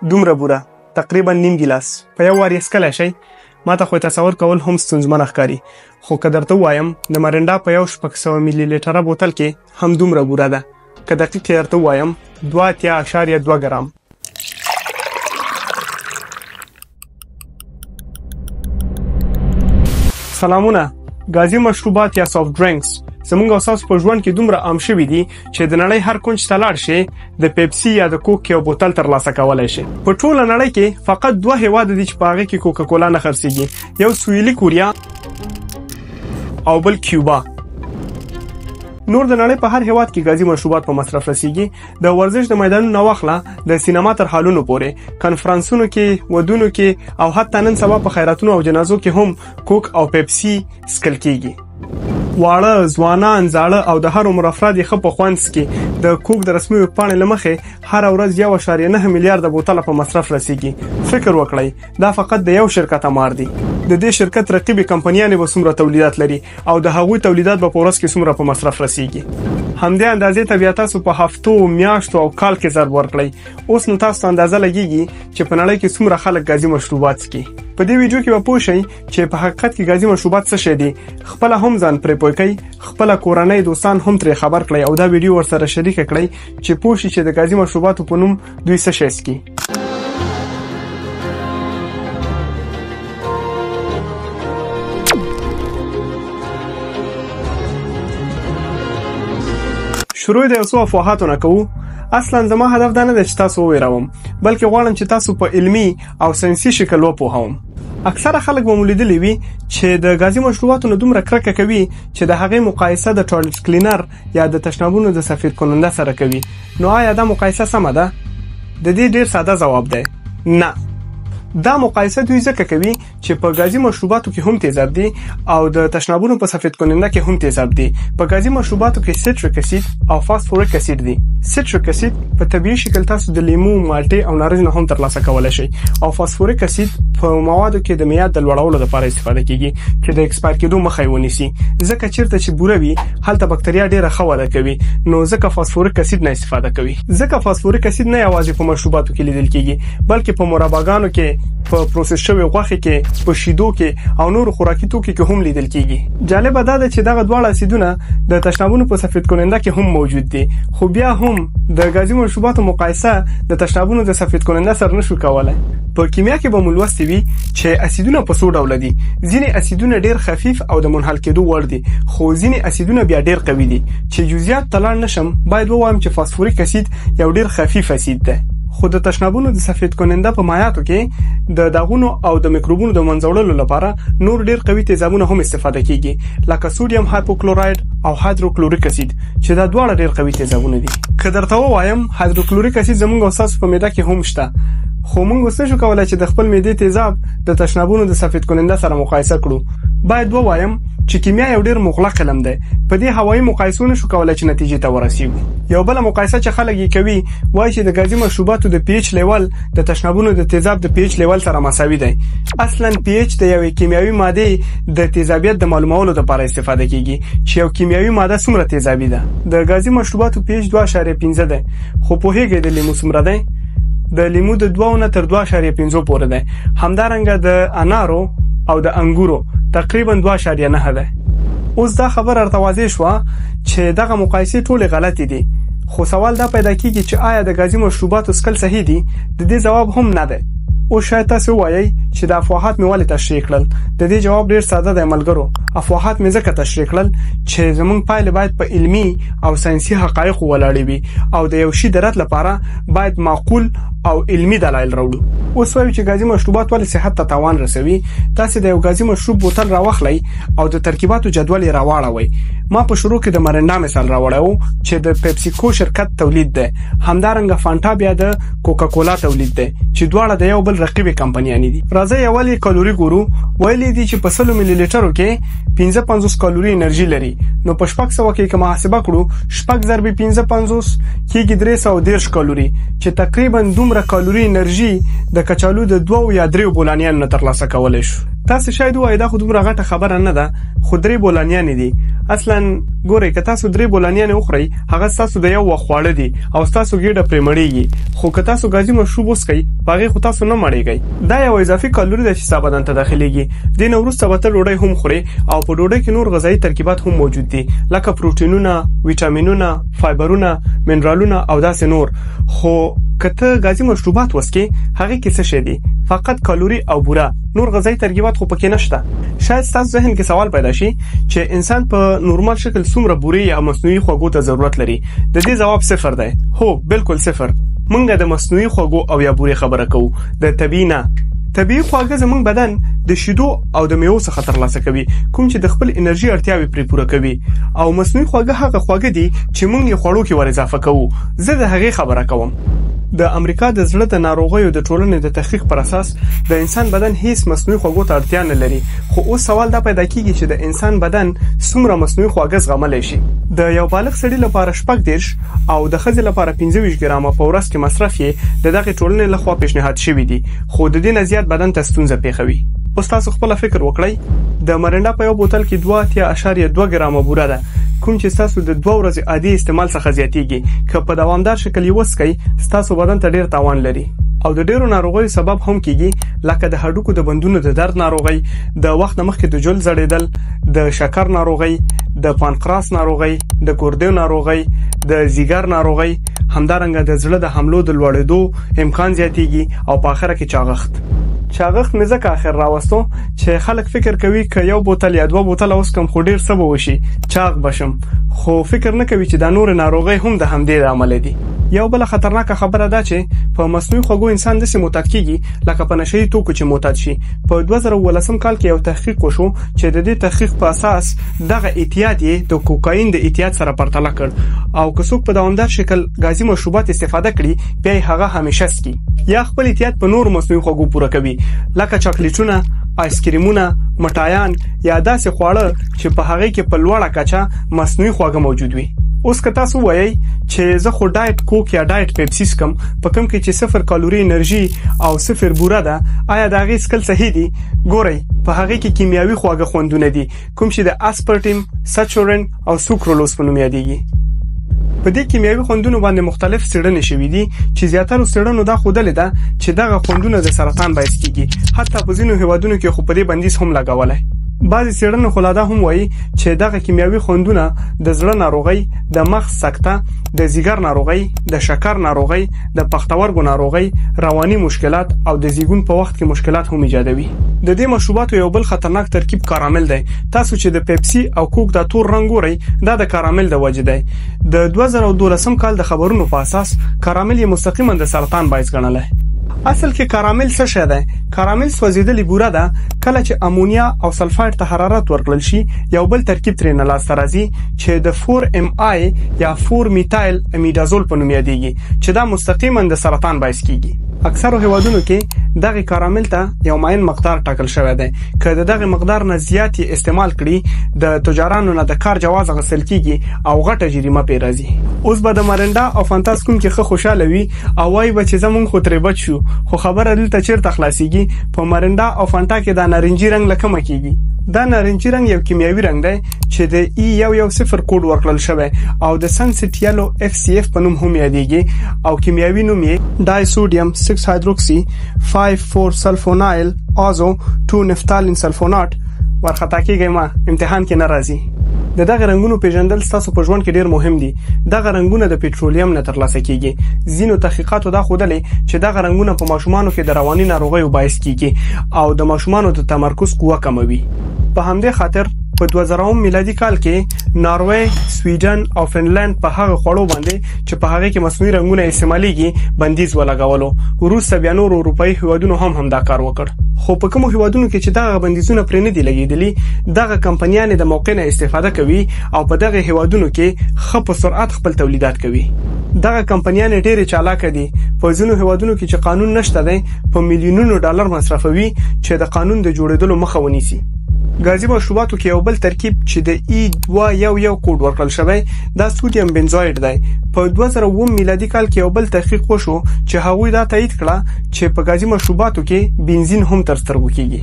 دومره بوره تقریبا نیم ګیلاس په یو وار یې څکلی شئ. ما ته خو تصور کول هم ستونزمنه ښکاري، خو که درته ووایم د مرنډا په یو 600 میلي لیټره بوتل کې هم دومره بوره ده. که دقیق یې درته ووایم 2.2 ګرام. سلامونه. غازي مشروبات یا سافت ډرینکس زمونږ او تاسو په ژوند کې دومره عام شوي دي چې د نړۍ هر کونج ته لاړ شئ د پیپسي یا د کوک یو بوتل ترلاسه کولی شئ. په ټوله نړۍ کې فقط 2 هیواد دي چې په هغې کې کوکا کولا نه خرڅېږي، یو سویلي کوریا او بل کیوبا. نور د نړۍ په هر هیواد کې غازي مشروبات په مصرف رسیږي. د ورزش د میدانونو واخله د سینما تر هالونو پورې، کنفرانسونو کې، ودونو کې او حتی نن سبا په خیراتونو او جنازو کې هم کوک او پیپسي څکل کیږي. واړه، ځوانان، زاړه او د هر عمر افراد یې ښه په خوند څکي. د کوک د رسمي ویبپاڼې له مخې هره ورځ 1.9 میلیارده بوتله په مصرف رسیږي. فکر وکړئ دا فقط د یو شرکت امار دی. د دې شرکت رقیبې کمپنیانې به څومره تولیدات لري او د هغوی تولیدات به په ورځ کې څومره په مصرف رسیږي. همدې اندازې ته بیا تاسو په هفتو، میاشتو او کال کې ضرب ورکړئ. اوس نو تاسو ته اندازه لګیږي چې په نړۍ کې څومره خلک غازي مشروبات څکي. په دې ویډیو کې به پوه شئ چې په حقیقت کې غازي مشروبات څه شی دي. خپل هم ځان پرې پوه کړئ، خپل کورنۍ دوستان هم ترې خبر کړئ او دا ویډیو ورسره شریک کړئ چې پوه شي چې د غازي مشروباتو په نوم دوی څه شی څکي. شروع د یو څو افواهاتو نه کوو. اصلا زما هدف دا نه دی چې تاسو وویروم، بلکې غواړم چې تاسو په علمي او ساینسي شکل وپوهوم. اکثره خلک به مو لیدلی وي چې د غازي مشروباتو نه دومره کرکه کوي چې د هغې مقایسه د ټوالټ کلینر یا د تشنابونو د سفید کننده سره کوي. نو آیا دا مقایسه سمه ده؟ د دې ډیر ساده ځواب دی نه. دا مقایسه دوی ځکه کوي چې په غازي مشروباتو کې هم تیزاب دي او د تشنابونو په سفید کننده کې هم تیزاب دي. په غازي مشروباتو کې سیټریک اسید او فاسفوریک اسید دي. سیټریک اسید په طبیعي شکل تاسو د لیمو، مالټې او نارنج نه هم ترلاسه کولی شئ او فاسفوریک اسید په موادو کې د معیار د لوړولو لپاره استفاده کیږي چې د ایکسپایر کېدو مخه یې ونیسي. ځکه چیرته چې بوره وي هلته بکتریا ډیره ښه وده کوي، نو ځکه فاسفوریک اسید نه استفاده کوي. ځکه فاسفوریک اسید نه یوازې په مشروباتو کې لیدل کیږي بلکې په مرباګانو کې، په پروسس شوی غوښې کې، په شیدو کې او نور خوراکي توکو کې هم لیدل کیږي. جالبه دا ده چې دغه دواړه اسیدونه د تشنابونو په سفید کننده کې هم موجود دي، خو بیا هم د غازي مشروباتو مقایسه د تشنابونو د سفید کننده سره نشو کولای. په کیمیا کې به مو لوستي وي چې اسیدونه په څو ډوله دي. ځینې اسیدونه ډیر خفیف او د منحل کېدو وړ دي، خو ځینې اسیدونه بیا ډیر قوي دي. چې جزئیات ته لاړ نشم باید ووایم چې فاسفوریک اسید یو ډیر خفیف اسید ده. خو د تشنابونو د سفید کننده په مایعاتو کې د داغونو او د میکروبونو د منځوړلو لپاره نور ډیر قوي تیزابونه هم استفاده کیږي، لکه سودیم هایپوکلوراید او هایدروکلوریک اسید چې دا دواړه ډیر قوي تیزابونه دي. که درته ووایم هایدروکلوریک اسید زموږ او تاسو په معده کې هم شته، خو موږ اوس نشو کولای چې د خپل معدې تیزاب د تشنابونو د سفید کننده سره مقایسه کړو. باید ووایم چې کیمیا یو ډیر مغلق علم دی. په دې هوایي مقایسو نشو کولای چې نتیجې ته ورسیږو. یو بل مقایسه چې خلک یې کوي وایي چې د غازي مشروباتو د پی ایچ لیول د تشنابونو د تیزاب د پی ایچ لیول سره مساوي دی. اصلا پی ایچ د یوې کیمیاوي ماده د تیزابیت د معلومولو لپاره استفاده کیږي چې یو کیمیاوي ماده څومره تیزابي ده. د غازي مشروباتو پی ایچ 2.5 ده، خو پوهیږئ د لیمو څومره دی؟ د لیمو د 2 نه تر 2.5 پورې ده. همدارنګه د انارو او د انګورو تقریبا 2.9 ده. اوس دا خبر ارته واضح شو چې دغه مقایسې ټولې غلطې دي، خو سوال دا پیدا کیږي چې آیا د غازي مشروباتو څکل صحیح دي؟ د دې جواب هم نه ده. او شاید تاسو وایئ چې د افواهات مې ولې تشریح کړل. د دې جواب ډیر ساده دی ملګرو. افواهات مې ځکه تشریح کړل چې زموږ پایله باید په علمي او ساينسي حقایقو ولاړې وي او د یو شی د رد لپاره باید معقول او علمي دلایل راوړو. اوس وایو چې غازي مشروبات ولې صحت ته تاوان رسوي. تاسو د یو غازي مشروب بوتل راوخلئ او د ترکیباتو جدول یې راواړوئ. ما په شروع کې د مرنډا مثال راوړیو چې د پیپسیکو شرکت تولید ده، همدارنګه فانټا بیا د کوکا کولا تولید ده چې دواړه د یو بل رقیبه کمپنیانې دي. راځي اول کالوري ګورو. ویلې دي چې په 100 ملي لیټرو کې 55 کالوري انرژي لري. نو په 600 کې که محاسبه کړو 6.55 کېږي 310 کالوري چې تقریبا دومره کالوري انرژي د کچالو د 2 یا 3 بولانیانو ترلاسه کولای شو. تاسو شاید وایي دا خو دومره غټه خبره نه ده، خو 3 بولانیانې دي. اصلا ګورئ که تاسو 3 بولانیانې وخورئ هغه ستاسو د یو وخت خواړه دي او ستاسو ګېډه پرې مړېږي، خو که تاسو ګازي مشروب وڅښئ په هغې خو تاسو نه مړېږئ. دا یو اضافي کالوري ده چې ستا بدن ته داخلېږي. دې نه وروسته به ته ډوډۍ هم خورې او په ډوډۍ کې نور غذایي ترکیبات هم موجود دي لکه پروټینونه، ویټامینونه، فایبرونه، منرالونه او داسې نور. خو که ته ګازي مشروبات وڅښې هغې کې څه شی دي؟ فقط کالوري او بوره، نور غذایي ترکیبات خو پکې نشته. شاید ستاسو ذهن کې سوال پیدا شي چې انسان په نورمال شکل څومره بورې یا مصنوعي خوږو ته ضرورت لري. د دې ځواب 0 دی. هو بالکل 0. مونږ د مصنوعي خوږو او یا بورې خبره کوو، د طبیعي نه. طبیعي خواږه زموږ بدن د شیدو او د میوو څخه ترلاسه کوي، کوم چې د خپل انرژي اړتیاوې پرې پوره کوي. او مصنوعي خواږه هغه خواږه دي چې موږ یې خوړو کې ور اضافه کوو. زه د هغې خبره کوم. د امریکا د زړه د ناروغیو د ټولنې د تحقیق پر اساس د انسان بدن هیڅ مصنوعي خوږو ته اړتیا نه لري، خو اوس سوال دا پیدا کیږي چې د انسان بدن څومره مصنوعي خواږه زغملی شي. د یو بالغ سړي لپاره 14 او د ښځې لپاره 25 ګرامه په ورځ کې مصرف یې د دغه ټولنې لخوا پیشنهاد شوی دی، خو د دې نه زیات بدن ته ستونزه پیښوي. اوس تاسو خپل فکر وکړئ، د مرنډا په یو بوتل کې 2.2 ګرامه بوره ده، کوم چې تاسو د 2 ورځې عادي استعمال څخه زیاتیږي. که په دوامدار شکل یې وڅښئ ستاسو بدن ته ډیر تاوان لري او د ډیرو ناروغیو سبب هم کیږي، لکه د هډوکو د بندونو د درد ناروغي، د وخت مخکې د جلد زړېدل، د شکر ناروغي، د پانکراس ناروغي، د ګردو ناروغي، د زیګر ناروغي، همدارنګه د زړه د حملو د لوړېدو امکان زیاتیږي او په اخره کې چاغښت مې ځکه اخر راوستو چې خلک فکر کوي که یو بوتل یا 2 بوتل اوس کم خو ډیر څه به وشي، چاغ بشم، خو فکر نه کوي چې دا نور ناروغي هم د همدې عمل دي. یو بل خطرناک خبره ده چې په مصنوعي خوږو انسان داسې معتاد کیږي لکه په نشهیي توکو چې معتاد شي. په 2018 کال کې یو تحقیق وشو چې د دې تحقیق په اساس دغه اعتیاد د کوکاین د اعتیاد سره پرتله کړ او که څوک په دوامدار شکل ګازي مشروبات استفاده کړي بیا هغه همیشه سکي یا خپل اعتیاد په نور مصنوعي خوږو پوره کوي لکه چاکلیټونه، آیسکریمونه، مټایان یا داسې خواړه چې په هغه کې په لوړه کچه مصنوعي خواږه موجود وي. اوس که تاسو وایئ چې زه خو ډایټ کوک یا ډایټ پیپسي سکم په کوم کې چې 0 کالوري انرژي او 0 بوره ده، آیا دا غي سکل صحیح دي؟ ګورئ په هغه کې کیمیاوي خواږه خوندونه دي کوم چې د اسپرټیم، سچورین او سوکرولوز په نوم یادېږي. په دې کیمیاوي خوندونو باندې مختلف څېړنې شوې دي چې زیاتره څېړنو دا ښودلې ده چې دغه خوندونه د سرطان باعث کیږي. حتی په ځینو هیوادونو کې خو په دې بندیز هم لګولای. بعضې څېړنې خو لا دا هم وایي چې دغه کیمیاوي خوندونه د زړه ناروغۍ، د مغز سکته، د زیګر ناروغۍ، د شکر ناروغۍ، د پښتورګو ناروغۍ، رواني مشکلات او د زیږون په وخت کې مشکلات هم ایجادوي. د دې مشروباتو یو بل خطرناک ترکیب کارامل دی. تاسو چې د پیپسي او کوک د تور رنګ ګورئ دا د کارامل د وجې دی. د 2012 کال د خبرونو په اساس کارامل یې مستقیما د سرطان باعث ګڼلی. اصل کې کارامل څه شی دی؟ کارامل سوځیدلې بوره ده. کله چې امونیا او سلفایډ ته حرارت ورکړل شي یو بل ترکیب ترې نه لاسته راځي چې د 4MI یا 4 میتایل امیډازول په نوم یادېږي چې دا مستقیما د سرطان باعث کیږي. اکثرو هیوادونو کې دغه کارامل ته یو معین مقدار ټاکل شوی دی. که دغه مقدار نه زیات استعمال کړي د تجارانو نه د کار جواز غوښتل کیږي او غټه جریمه پې راځي. اوس به د مرنډا او فانتاس کوم کې خوشاله وي او وایي به چې زمونږ خو ترې بچ شو، خو خبره دلته چیرته خلاصيږي؟ په مرنډا او فانتا کې د نارنجي رنګ لکه کیږي. دا نارنجي رنګ یو کیمیاوي رنګ دی چې د E110 کوډ ورکړل شوی او د سنسټ یلو FCF په نوم هم یادېږي او کیمیاوي نوم یې ډای سوډیم 6 هایدروکسی 5,4 سلفونایل آزو 2 نفتالین سلفونات. ورخطا کېږئ ما امتحان کې نه راځي. د دغه رنگونو پیژندل ستاسو په ژوند کې ډیر مهم دي. دغه رنگونه د پېټرولیم نه ترلاسه کیږي. ځینو تحقیقاتو دا ښودلې چې دغه رنگونه په ماشومانو کې د رواني ناروغیو باعث کیږي او د ماشومانو د تمرکز قوه کموي. په همدې خاطر په 2000 میلادي کال کې ناروې، سویډن او فنلند په هغه خوړو باندې چې په هغه کې مصنوعي رنگونه استعماليږي بندیز ولګولو. وروسته بیا نور اروپאי هیوادونو هم دا کار وکړ. خو په کومو هیوادونو کې چې دغه بندیزونه پرې نه دي لګیدلي، دغه کمپنیانې د موقع نه استفاده کوي او په دغه هیوادونو کې ښه په سرعت خپل تولیدات کوي. دغه کمپنیانې ډېرې چالاکه دي. په ځینو هیوادونو کې چې قانون نشته دی په میلیونونو ډالر مصرفوي چې د قانون د جوړېدلو مخه ونیسي. غازي مشروباتو کې یو بل ترکیب چې د E211 کوډ ورکړل شوی دا سودیم بنزوئید دی. په 2009 میلادي کال کې یو بل تحقیق وشو چې هغوی دا تایید کړه چې په غازي مشروباتو کې بنزین هم تر سترګو کیږي.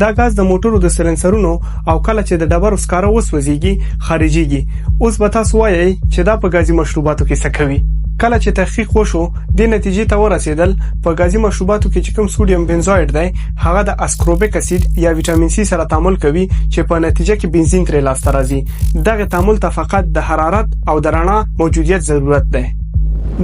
دا غاز د موټرو د سلنسرونو او کله چې د ډبرو سکاره وسوځيږي خارجيږي. اوس به تاسو وایئ چې دا په غازي مشروباتو کې څه کوي؟ کله چې تحقیق وشو د نتیجې ته ورسېدل په غازي مشروباتو کې چې کوم سودیم بنزوئید دی هغه د اسکوربیک اسید یا وټامین سي سره تعامل کوي چې په نتیجه کې بنزین ترې لاسته راځي. دغه تعامل ته فقط د حرارت او د رڼا موجودیت ضرورت دی.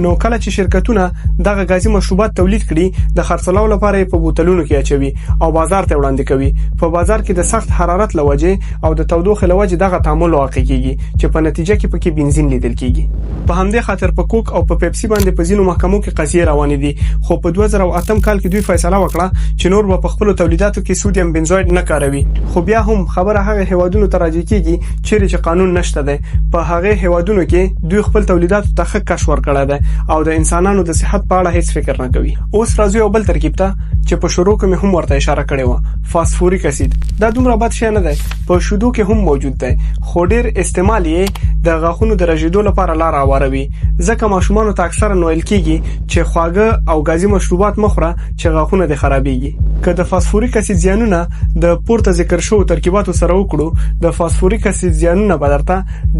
نو کله چې شرکتونه دغه غازي مشروبات تولید کړي د خرڅلاو لپاره په بوتلونو کې اچوي او بازار ته وړاندې کوي. په بازار کې د سخت حرارت لوجه او د تودوخه لوجه دغه تعامل واقع کیږي چې په نتیجه کې پکې بنزین لیدل کیږي. په همدې خاطر په کوک او په پیپسي باندې په ځینو محکمو کې قضیې روانې دي، خو په 2008 کال کې دوی فیصله وکړه چې نور به په خپل تولیداتو کې سودیم بنزوئید نه کاروي. خو بیا هم خبره هغه هیوادونو ته راځي کیږي چې قانون نشته دی. په هغه هیوادونو کې دوی خپل تولیداتو ته ښه کش ورکړی دی او د انسانانو د صحت په اړه هیڅ فکر نه کوي. اوس راځو یو بل ترکیب ته چې په شروع کې هم ورته اشاره کړې و، فاسفوریک اسید. دا دومره بد شی نه دی، په شیدو کې هم موجود دی، خو ډیر استعمال یې د غاښونو د رژیدو لپاره لار هواروي. ځکه ماشومان ته اکثرا ویل کیږي چې خواږه او غازي مشروبات مخوره چې غاښونه د خرابېږي. که د فاسفوریک اسید زیانونه د پورته ذکر شوو ترکیباتو سره وکړو د فاسفوریک اسید زیانونه به درته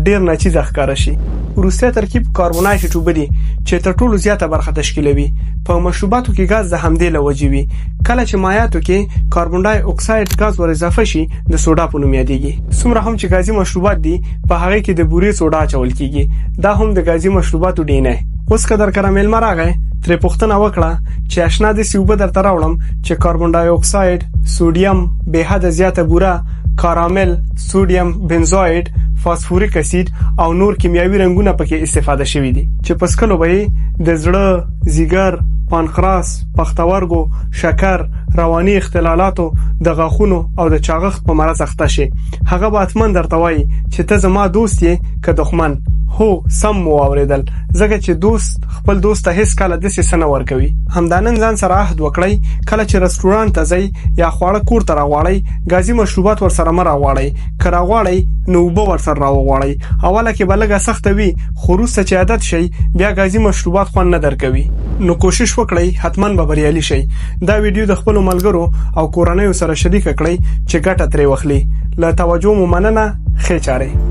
ډیر ناچیز ښکاره شي. وروستی ترکیب کاربونایټ اوبه دي چې تر ټولو زیاته برخه تشکیلوي. په مشروباتو کې غاز د همدې لوجې وي. کله چې مایعاتو کې کاربن ډای اکساید غاز ور اضافه شي د سوډا په نوم یادېږي. څومره هم چې غازي مشروبات دي په هغه کې د بورې سوډا اچول کیږي. دا هم د غازي مشروباتو دی نه. اوس قدر کرامل مرغه تر پښتنه وکړه چې آشنا د سیوبه درته راوړم چې کاربن ډای اکساید، سوډیم، به حد زیاته بوره، کارامل، سوډیم بنزوئید، فاسفوریک اسید او نور کیمیاوي رنگونه پکې استفاده شوي دي چې پسکلو به د زړه، ځیګر، پانکراس، پښتورګو، شکر، رواني اختلالاتو، د غاښونو او د چاغښت په مرض اخته شي. هغه به اتمن درته وایي چې ته زما دوست یې که دښمن. هو سم مو اوریدل، ځکه چې دوست خپل دوست ته هیڅ کله داسې څه نه ورکوي. همدانن ځان سره عهد وکړئ کله چې رستورانت ته ځئ یا خواړه کور ته راغواړئ غازي مشروبات ورسره مه راغواړئ. که راغواړئ نو اوبه ورسره راوغواړئ. اوله کې به لږه سخته وي خو وروسته چې عادت شئ بیا غازي مشروبات خوند نه درکوي. نو کوشش وکړئ حتما به بریالي شئ. دا ویډیو د خپلو ملګرو او کورنیو سره شریک کړئ چې ګټه ترې واخلي. له توجه مو مننه. ښې چارې.